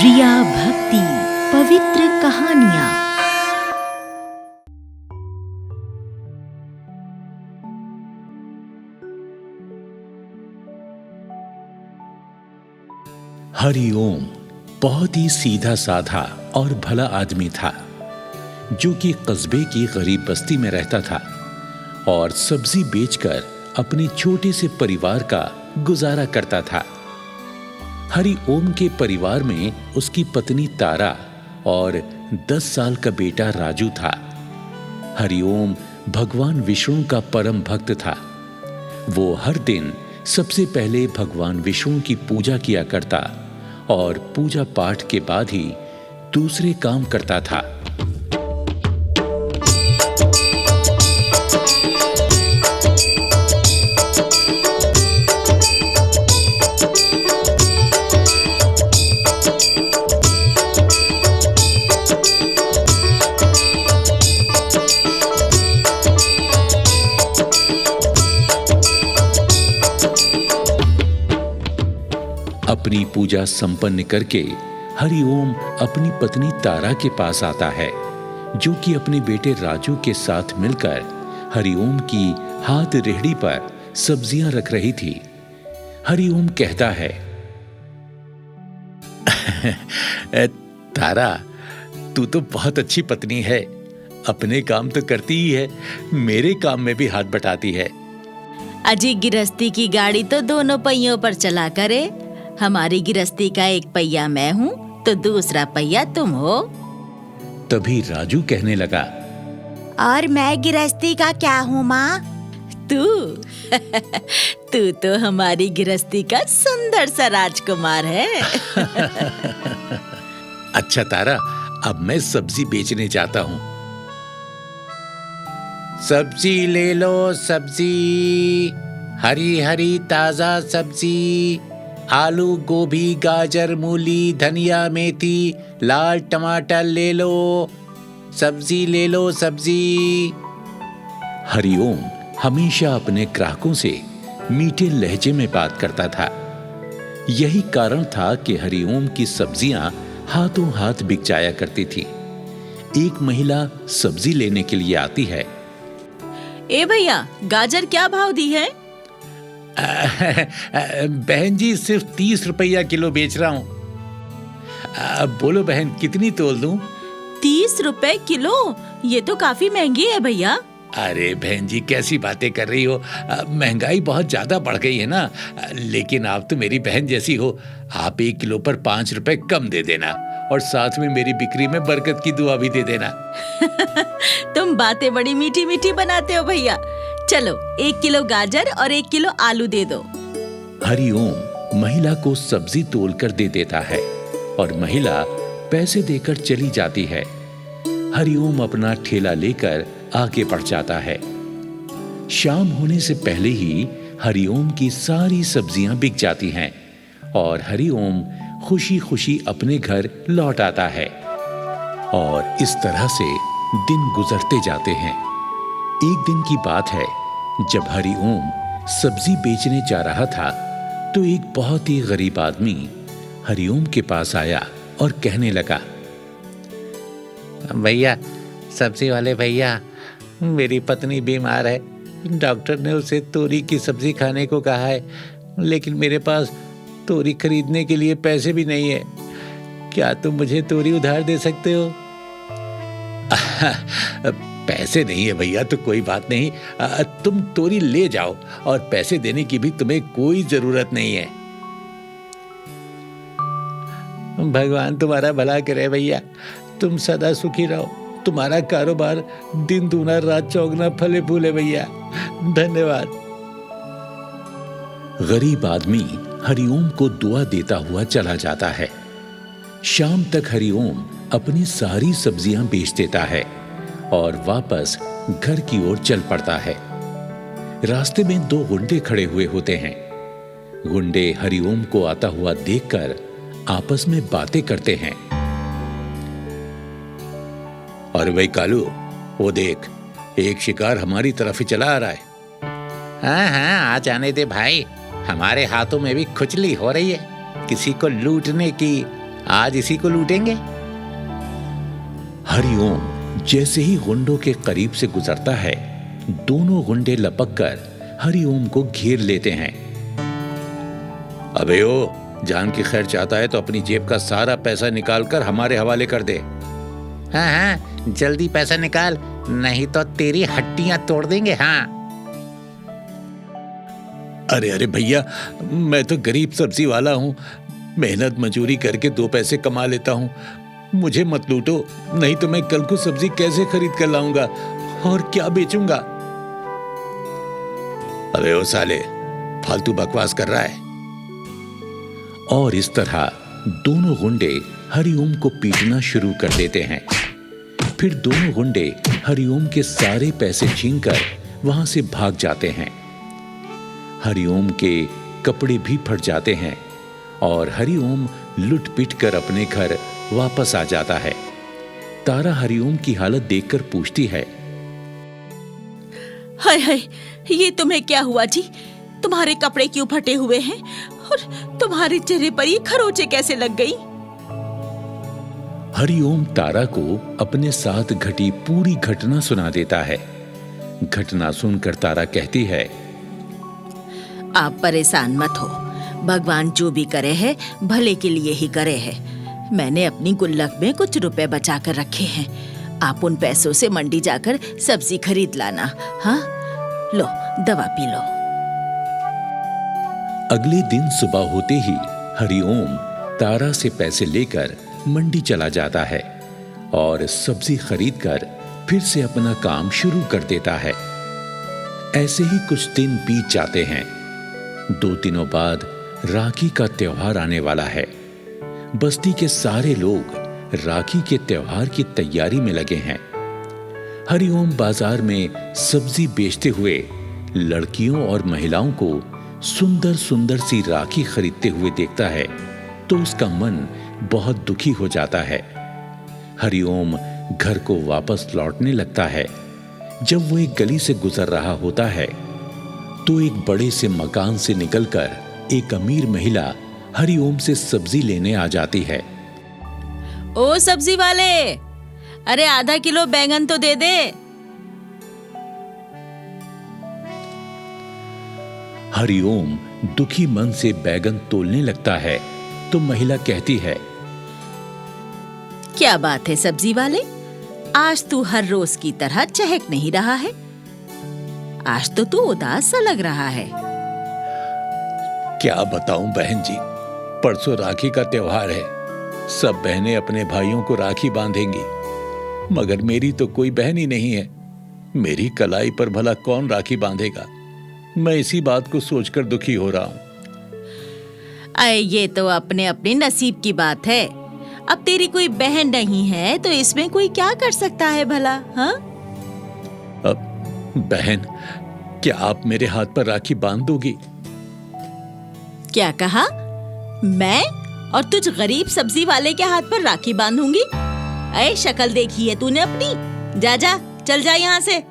रिया भक्ति पवित्र कहानियाँ। हरिओम बहुत ही सीधा साधा और भला आदमी था, जो कि कस्बे की गरीब बस्ती में रहता था और सब्जी बेचकर अपने छोटे से परिवार का गुजारा करता था। हरिओम के परिवार में उसकी पत्नी तारा और 10 साल का बेटा राजू था। हरिओम भगवान विष्णु का परम भक्त था। वो हर दिन सबसे पहले भगवान विष्णु की पूजा किया करता और पूजा पाठ के बाद ही दूसरे काम करता था। अपनी पूजा संपन्न करके हरिओम अपनी पत्नी तारा के पास आता है, जो कि अपने बेटे राजू के साथ मिलकर हरिओम की हाथ रेहड़ी पर सब्जियां रख रही थी। हरिओम कहता है, तारा, तू तो बहुत अच्छी पत्नी है। अपने काम तो करती ही है, मेरे काम में भी हाथ बटाती है। अजी, गिरस्ती की गाड़ी तो दोनों पहियों पर चला करे। हमारी गिरस्ती का एक पहिया मैं हूँ तो दूसरा पहिया तुम हो। तभी राजू कहने लगा, और मैं गिरस्ती का क्या हूँ माँ? तू तू तो हमारी गिरस्ती का सुंदर सा राजकुमार है। अच्छा तारा, अब मैं सब्जी बेचने जाता हूँ। सब्जी ले लो, सब्जी, हरी हरी ताजा सब्जी, आलू, गोभी, गाजर, मूली, धनिया, मेथी, लाल टमाटर ले लो, सब्जी ले लो, सब्जी। हरिओम हमेशा अपने ग्राहकों से मीठे लहजे में बात करता था। यही कारण था कि हरिओम की सब्जियां हाथों हाथ बिक जाया करती थी। एक महिला सब्जी लेने के लिए आती है। ए भैया, गाजर क्या भाव दी है? बहन जी, सिर्फ 30 रुपया किलो बेच रहा हूँ। बोलो बहन, कितनी तोल दूं? 30 रुपए किलो? ये तो काफी महंगी है भैया। अरे बहन जी, कैसी बातें कर रही हो? महंगाई बहुत ज्यादा बढ़ गई है ना। लेकिन आप तो मेरी बहन जैसी हो। आप 1 किलो पर 5 रुपए कम दे देना और साथ में मेरी बिक्री में बरकत की दुआ भी दे देना। तुम बातें बड़ी मीठी मीठी बनाते हो भैया। चलो, 1 किलो गाजर और 1 किलो आलू दे दो। हरिओम महिला को सब्जी तोल कर दे देता है और महिला पैसे देकर चली जाती है। हरिओम अपना ठेला लेकर आगे बढ़ जाता है। शाम होने से पहले ही हरिओम की सारी सब्जियां बिक जाती हैं और हरिओम खुशी खुशी अपने घर लौट आता है। और इस तरह से दिन गुजरते जाते हैं। एक दिन की बात है, जब हरिओम सब्जी बेचने जा रहा था तो एक बहुत ही गरीब आदमी हरिओम के पास आया और कहने लगा, भैया, सब्जी वाले भैया, मेरी पत्नी बीमार है। डॉक्टर ने उसे तोरी की सब्जी खाने को कहा है, लेकिन मेरे पास तोरी खरीदने के लिए पैसे भी नहीं है। क्या तुम मुझे तोरी उधार दे सकते हो? पैसे नहीं है भैया तो कोई बात नहीं, तुम तोरी ले जाओ और पैसे देने की भी तुम्हें कोई जरूरत नहीं है। भगवान तुम्हारा भला करे भैया, तुम सदा सुखी रहो। तुम्हारा कारोबार दिन दूना रात चौगुना फले फूले भैया। धन्यवाद। गरीब आदमी हरिओम को दुआ देता हुआ चला जाता है। शाम तक हरिओम अपनी सारी सब्जियां बेच देता है और वापस घर की ओर चल पड़ता है। रास्ते में 2 गुंडे खड़े हुए होते हैं। गुंडे हरिओम को आता हुआ देखकर आपस में बातें करते हैं। और भाई कालू, वो देख, एक शिकार हमारी तरफ ही चला आ रहा है। हाँ हाँ, आ जाने दे भाई, हमारे हाथों में भी खुजली हो रही है। किसी को लूटने की आज इसी को लूटेंगे। हरिओम जैसे ही गुंडों के करीब से गुजरता है, दोनों गुंडे लपक कर हरिओम को घेर लेते हैं। अबे ओ, जान की खैर चाहता है तो अपनी जेब का सारा पैसा निकाल कर हमारे हवाले कर दे। हाँ हाँ, जल्दी पैसा निकाल, नहीं तो तेरी हड्डियां तोड़ देंगे। हाँ। अरे अरे भैया, मैं तो गरीब सब्जी वाला हूँ, मेहनत मजूरी करके 2 पैसे कमा लेता हूँ, मुझे मत लूटो, नहीं तो मैं कल को सब्जी कैसे खरीद कर लाऊंगा और क्या बेचूंगा। अबे ओ साले, फालतू बकवास कर रहा है। और इस तरह दोनों गुंडे हरिओम को पीटना शुरू कर देते हैं। फिर दोनों गुंडे हरिओम के सारे पैसे छीनकर वहां से भाग जाते हैं। हरिओम के कपड़े भी फट जाते हैं और हरिओम लुट पिट कर अपने घर वापस आ जाता है। तारा हरिओम की हालत देखकर पूछती है, हाय हाय, ये तुम्हें क्या हुआ जी? तुम्हारे कपड़े क्यों फटे हुए हैं और तुम्हारे चेहरे पर ये खरोंचे कैसे लग गई? हरिओम तारा को अपने साथ घटी पूरी घटना सुना देता है। घटना सुनकर तारा कहती है, आप परेशान मत हो, भगवान जो भी करे है भले के लिए ही करे है। मैंने अपनी गुल्लक में कुछ रुपए बचा कर रखे हैं, आप उन पैसों से मंडी जाकर सब्जी खरीद लाना। हाँ, लो दवा पी लो। अगले दिन सुबह होते ही हरिओम तारा से पैसे लेकर मंडी चला जाता है और सब्जी खरीदकर फिर से अपना काम शुरू कर देता है। ऐसे ही कुछ दिन बीत जाते हैं। 2 दिनों बाद राखी का त्योहार आने वाला है। बस्ती के सारे लोग राखी के त्योहार की तैयारी में लगे हैं। हरिओम बाजार में सब्जी बेचते हुए लड़कियों और महिलाओं को सुंदर सुंदर सी राखी खरीदते हुए देखता है तो उसका मन बहुत दुखी हो जाता है। हरिओम घर को वापस लौटने लगता है। जब वो एक गली से गुजर रहा होता है तो एक बड़े से मकान से निकलकर एक अमीर महिला हरिओम से सब्जी लेने आ जाती है। ओ सब्जी वाले, अरे आधा किलो बैंगन तो दे दे। हरिओम दुखी मन से बैगन तोलने लगता है तो महिला कहती है, क्या बात है सब्जी वाले, आज तू हर रोज की तरह चहक नहीं रहा है। आज तो तू उदास सा लग रहा है। क्या बताऊं बहन जी, परसों राखी का त्योहार है। सब बहनें अपने भाइयों को राखी बांधेंगी, मगर मेरी तो कोई बहन ही नहीं है। मेरी कलाई पर भला कौन राखी बांधेगा? मैं इसी बात को सोचकर दुखी हो रहा हूं। अरे ये तो अपने अपने नसीब की बात है। अब तेरी कोई बहन नहीं है तो इसमें कोई क्या कर सकता है भला? हाँ, अब बहन, क्या आप मेरे हाथ पर राखी बांध दोगी? क्या कहा? मैं और तुझ गरीब सब्जी वाले के हाथ पर राखी बांधूंगी? अरे शक्ल देखी है तूने अपनी? जा जा, चल जा यहाँ से।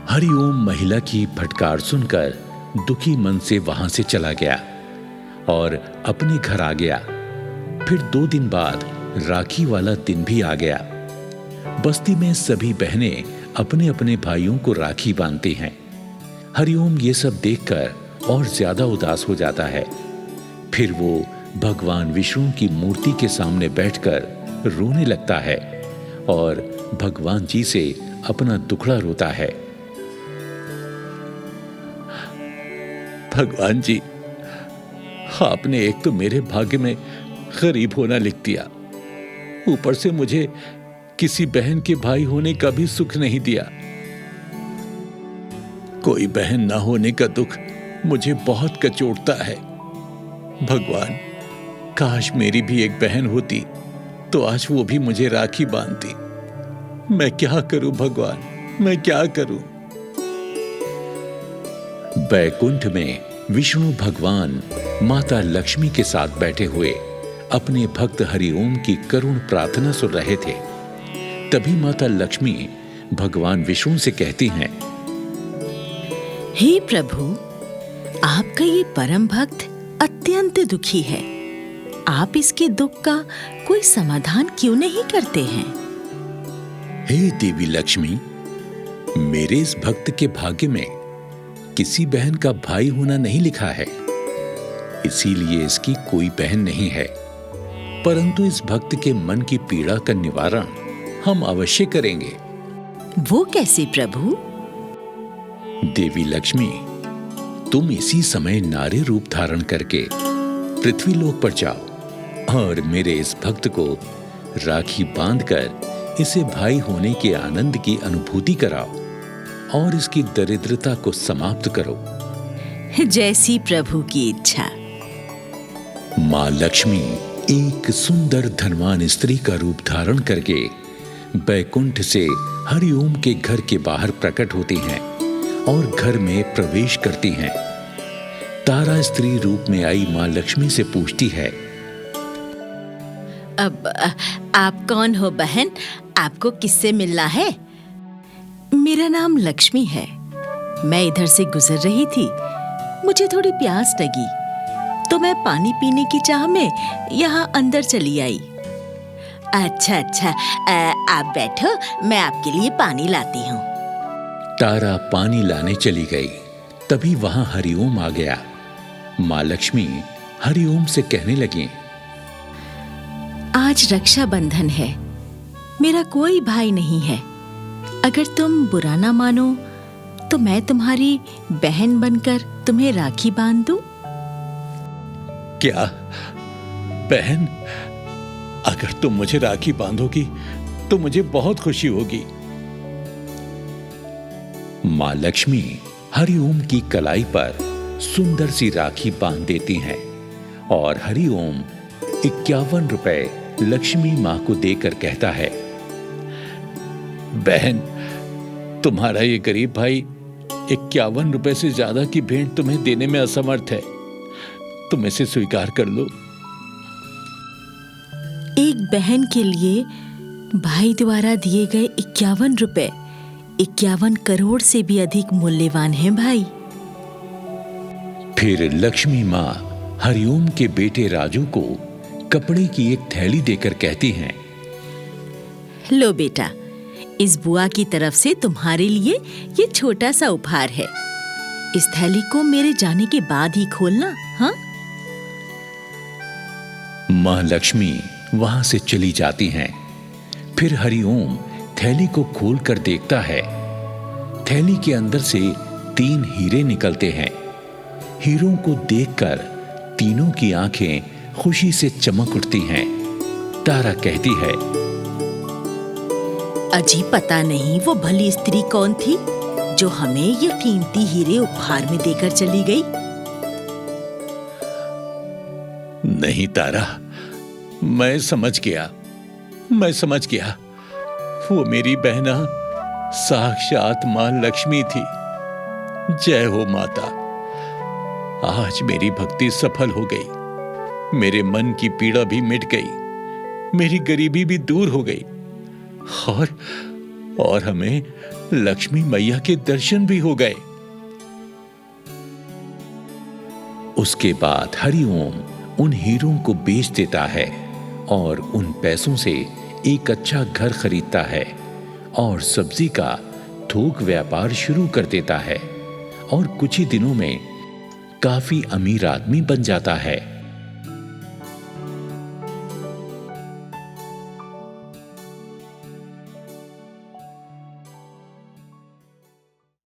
हरिओम महिला की फटकार सुनकर दुखी मन से वहां से चला गया और अपने घर आ गया। फिर 2 दिन बाद राखी वाला दिन भी आ गया। बस्ती में सभी बहनें अपने अपने भाइयों को राखी बांधती हैं। हरिओम ये सब देखकर और ज्यादा उदास हो जाता है। फिर वो भगवान विष्णु की मूर्ति के सामने बैठकर रोने लगता है और भगवान जी से अपना दुखड़ा रोता है। भगवान जी, आपने एक तो मेरे भाग्य में गरीब होना लिख दिया, ऊपर से मुझे किसी बहन के भाई होने का भी सुख नहीं दिया। कोई बहन ना होने का दुख मुझे बहुत कचोटता है। भगवान, काश मेरी भी एक बहन होती तो आज वो भी मुझे राखी बांधती। मैं क्या करूं भगवान, मैं क्या करूं? बैकुंठ में विष्णु भगवान माता लक्ष्मी के साथ बैठे हुए अपने भक्त हरिओम की करुण प्रार्थना सुन रहे थे। तभी माता लक्ष्मी भगवान विष्णु से कहती हैं, हे प्रभु, आपका ये परम भक्त अत्यंत दुखी है। आप इसके दुख का कोई समाधान क्यों नहीं करते हैं? हे देवी लक्ष्मी, मेरे इस भक्त के भाग्य में किसी बहन का भाई होना नहीं लिखा है, इसीलिए इसकी कोई बहन नहीं है। परंतु इस भक्त के मन की पीड़ा का निवारण हम अवश्य करेंगे। वो कैसे प्रभु? देवी लक्ष्मी, तुम इसी समय नारी रूप धारण करके पृथ्वीलोक पर जाओ और मेरे इस भक्त को राखी बांधकर इसे भाई होने के आनंद की अनुभूति कराओ और इसकी दरिद्रता को समाप्त करो। जैसी प्रभु की इच्छा। माँ लक्ष्मी एक सुंदर धनवान स्त्री का रूप धारण करके बैकुंठ से हरिओम के घर के बाहर प्रकट होती हैं और घर में प्रवेश करती हैं। तारा स्त्री रूप में आई माँ लक्ष्मी से पूछती है, अब आप कौन हो बहन? आपको किससे मिलना है? मेरा नाम लक्ष्मी है। मैं इधर से गुजर रही थी, मुझे थोड़ी प्यास लगी तो मैं पानी पीने की चाह में यहाँ अंदर चली आई। अच्छा अच्छा, आप बैठो, मैं आपके लिए पानी लाती हूँ। तारा पानी लाने चली गई, तभी वहां हरिओम आ गया। माँ लक्ष्मी हरिओम से कहने लगी, आज रक्षाबंधन है, मेरा कोई भाई नहीं है। अगर तुम बुरा ना मानो तो मैं तुम्हारी बहन बनकर तुम्हें राखी बांध दूं। क्या बहन? अगर तुम मुझे राखी बांधोगी तो मुझे बहुत खुशी होगी। माँ लक्ष्मी हरिओम की कलाई पर सुंदर सी राखी बांध देती हैं और हरिओम 51 रुपए लक्ष्मी माँ को देकर कहता है, बहन, तुम्हारा ये गरीब भाई 51 रुपए से ज्यादा की भेंट तुम्हें देने में असमर्थ है, तुम इसे स्वीकार कर लो। एक बहन के लिए भाई द्वारा दिए गए 51 रुपए 51 करोड़ से भी अधिक मूल्यवान हैं भाई। फिर लक्ष्मी माँ हरिओम के बेटे राजू को कपड़े की एक थैली देकर कहती हैं, लो बेटा, इस बुआ की तरफ से तुम्हारे लिए ये छोटा सा उपहार है। इस थैली को मेरे जाने के बाद ही खोलना, हाँ? माँ लक्ष्मी वहां से चली जाती हैं। फिर हरिओम थैली को खोलकर देखता है। थैली के अंदर से 3 हीरे निकलते हैं। हीरों को देखकर तीनों की आंखें खुशी से चमक उठती हैं। तारा कहती है, अजी पता नहीं वो भली स्त्री कौन थी जो हमें ये कीमती हीरे उपहार में देकर चली गई। नहीं तारा, मैं समझ गया, वो मेरी बहना साक्षात मां लक्ष्मी थी। जय हो माता, आज मेरी भक्ति सफल हो गई, मेरे मन की पीड़ा भी मिट गई, मेरी गरीबी भी दूर हो गई और हमें लक्ष्मी मैया के दर्शन भी हो गए। उसके बाद हरिओम उन हीरों को बेच देता है और उन पैसों से एक अच्छा घर खरीदता है और सब्जी का थोक व्यापार शुरू कर देता है और कुछ ही दिनों में काफी अमीर आदमी बन जाता है।